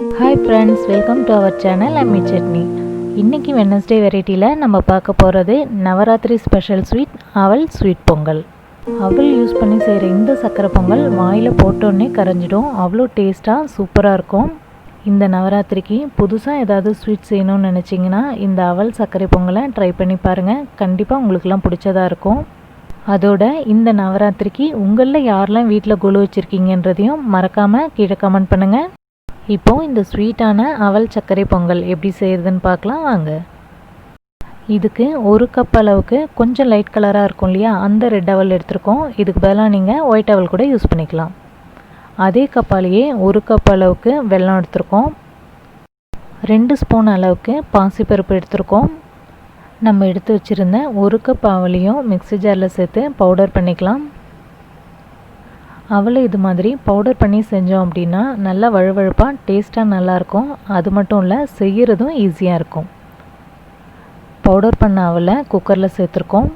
Hi friends, welcome to our channel Ammi Chutney. இன்னைக்கு Wednesday வெரைட்டில நம்ம பார்க்க போறது நவராத்திரி ஸ்பெஷல் ஸ்வீட் அவல் ஸ்வீட் பொங்கல். அவல் யூஸ் பண்ணி செய்யற இந்த சக்கரை பொங்கல் வாயில போட்டோனே கரைஞ்சிடும். அவ்வளோ டேஸ்டா சூப்பரா இருக்கும். இந்த நவராத்திரிக்கு புதுசா ஏதாவது ஸ்வீட் செய்யணும்னு நினைச்சீங்கன்னா இந்த அவல் சக்கரை பொங்கலை ட்ரை பண்ணி பாருங்க. கண்டிப்பா உங்களுக்குலாம் பிடிச்சதா இருக்கும். அதோட இந்த நவராத்திரிக்கு உங்களில் யாரெல்லாம் வீட்டில் கொலு வச்சுருக்கீங்கன்றதையும் மறக்காமல் கீழே கமெண்ட் பண்ணுங்கள். இப்போது இந்த ஸ்வீட்டான அவல் சர்க்கரை பொங்கல் எப்படி செய்கிறதுன்னு பார்க்கலாம் வாங்க. இதுக்கு ஒரு கப் அளவுக்கு கொஞ்சம் லைட் கலராக இருக்கும் இல்லையா, அந்த ரெட் அவல் எடுத்துருக்கோம். இதுக்கு பதிலாக நீங்கள் ஒயிட் அவல் கூட யூஸ் பண்ணிக்கலாம். அதே கப்பாலேயே ஒரு கப் அளவுக்கு வெல்லம் எடுத்துருக்கோம். 2 ஸ்பூன் அளவுக்கு பாசிப்பருப்பு எடுத்துருக்கோம். நம்ம எடுத்து வச்சுருந்த ஒரு கப் அவலையும் மிக்ஸி ஜாரில் சேர்த்து பவுடர் பண்ணிக்கலாம். அவலை இது மாதிரி பவுடர் பண்ணி செஞ்சோம் அப்படின்னா நல்லா வழுவழுப்பாக டேஸ்ட்டாக நல்லாயிருக்கும். அது மட்டும் இல்லை, செய்கிறதும் ஈஸியாக இருக்கும். பவுடர் பண்ண அவலை குக்கரில் சேர்த்துருக்கோம்.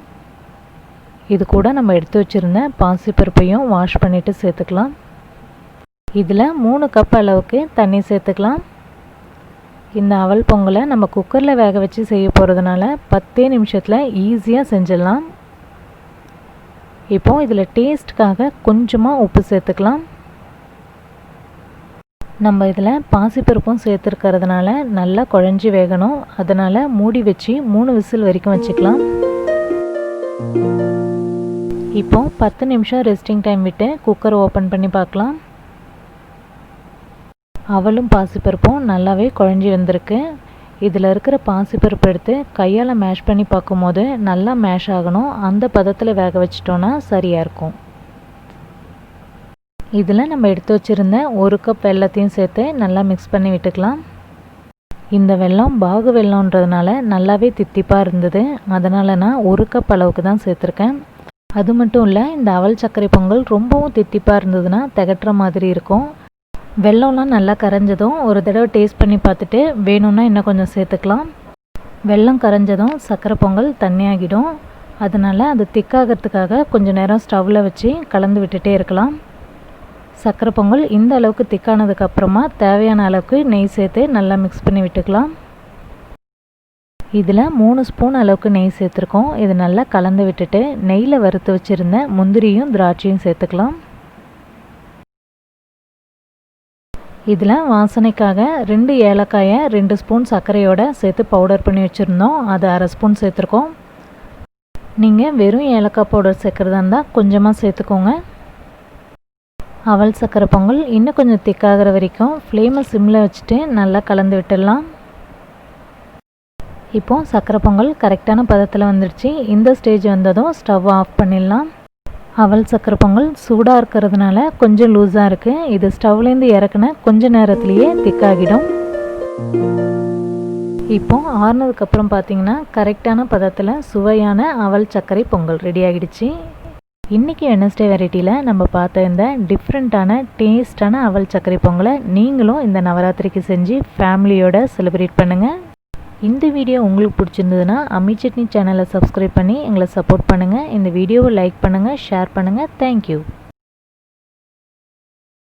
இது கூட நம்ம எடுத்து வச்சுருந்த பாசிப்பருப்பையும் வாஷ் பண்ணிவிட்டு சேர்த்துக்கலாம். இதில் 3 கப் அளவுக்கு தண்ணி சேர்த்துக்கலாம். இந்த அவல் பொங்கலை நம்ம குக்கரில் வேக வச்சு செய்ய போகிறதுனால 10 நிமிஷத்தில் ஈஸியாக செஞ்சிடலாம். இப்போது இதில் டேஸ்ட்டுக்காக கொஞ்சமாக உப்பு சேர்த்துக்கலாம். நம்ம இதில் பாசிப்பருப்பும் சேர்த்துருக்கிறதுனால நல்லா குழஞ்சி வேகணும். அதனால் மூடி வச்சு 3 விசில் வரைக்கும் வச்சுக்கலாம். இப்போது 10 நிமிஷம் ரெஸ்டிங் டைம் விட்டு குக்கர் ஓப்பன் பண்ணி பார்க்கலாம். அவலும் பாசிப்பருப்பும் நல்லாவே குழஞ்சி வந்திருக்கு. இதில் இருக்கிற பாசிப்பருப்பு எடுத்து கையால் மேஷ் பண்ணி பார்க்கும்போது நல்லா மேஷ் ஆகணும். அந்த பதத்தில் வேக வச்சிட்டோன்னா சரியாக இருக்கும். இதில் நம்ம எடுத்து வச்சுருந்த ஒரு கப் வெல்லத்தையும் சேர்த்து நல்லா மிக்ஸ் பண்ணி விட்டுக்கலாம். இந்த வெல்லம் பாகு வெல்லம்ன்றதுனால நல்லாவே தித்திப்பாக இருந்தது. அதனால் நான் ஒரு கப் அளவுக்கு தான் சேர்த்துருக்கேன். அது மட்டும் இல்லை, இந்த அவல் சர்க்கரை பொங்கல் ரொம்பவும் தித்திப்பாக இருந்ததுன்னா திகட்டுற மாதிரி இருக்கும். வெல்லம்லாம் நல்லா கரைஞ்சதும் ஒரு தடவை டேஸ்ட் பண்ணி பார்த்துட்டு வேணும்னா இன்னும் கொஞ்சம் சேர்த்துக்கலாம். வெல்லம் கரைஞ்சதும் சர்க்கரை பொங்கல் தண்ணியாகிடும். அதனால் அது திக்காகிறதுக்காக கொஞ்சம் நேரம் ஸ்டவ்வில் வச்சு கலந்து விட்டுட்டே இருக்கலாம். சர்க்கரை பொங்கல் இந்த அளவுக்கு திக்கானதுக்கப்புறமா தேவையான அளவுக்கு நெய் சேர்த்து நல்லா மிக்ஸ் பண்ணி விட்டுக்கலாம். இதில் 3 ஸ்பூன் அளவுக்கு நெய் சேர்த்துருக்கோம். இது நல்லா கலந்து விட்டுட்டு நெய்யில் வறுத்து வச்சுருந்த முந்திரியும் திராட்சையும் சேர்த்துக்கலாம். இதில் வாசனைக்காக 2 ஏலக்காயை 2 ஸ்பூன் சர்க்கரையோடு சேர்த்து பவுடர் பண்ணி வச்சுருந்தோம். அது 1/2 ஸ்பூன் சேர்த்துருக்கோம். நீங்கள் வெறும் ஏலக்காய் பவுடர் சேர்க்குறதா இருந்தால் கொஞ்சமாக சேர்த்துக்கோங்க. அவல் சர்க்கரை பொங்கல் இன்னும் கொஞ்சம் திக்காகிற வரைக்கும் ஃப்ளேமை சிம்மில் வச்சுட்டு நல்லா கலந்து விட்டுடலாம். இப்போது சர்க்கரை பொங்கல் கரெக்டான பதத்தில் வந்துடுச்சு. இந்த ஸ்டேஜ் வந்ததும் ஸ்டவ் ஆஃப் பண்ணிடலாம். அவல் சர்க்கரை பொங்கல் சூடாக இருக்கிறதுனால கொஞ்சம் லூஸாக இருக்குது. இது ஸ்டவ்லேருந்து இறக்குன கொஞ்ச நேரத்துலேயே திக்காகிடும். இப்போது ஆறுனதுக்கப்புறம் பார்த்திங்கன்னா கரெக்டான பதத்தில் சுவையான அவல் சர்க்கரை பொங்கல் ரெடி ஆகிடுச்சு. இன்றைக்கி வெனஸ்டே வெரைட்டியில் நம்ம பார்த்த இந்த டிஃப்ரெண்ட்டான டேஸ்டான அவல் சர்க்கரை பொங்கலை நீங்களும் இந்த நவராத்திரிக்கு செஞ்சு ஃபேமிலியோடு செலிப்ரேட் பண்ணுங்கள். இந்த வீடியோ உங்களுக்கு பிடிச்சிருந்ததுன்னா அம்மி சட்னி சேனலை சப்ஸ்கிரைப் பண்ணி எங்களை சப்போர்ட் பண்ணுங்கள். இந்த வீடியோவை லைக் பண்ணுங்கள், ஷேர் பண்ணுங்கள். தேங்க்யூ.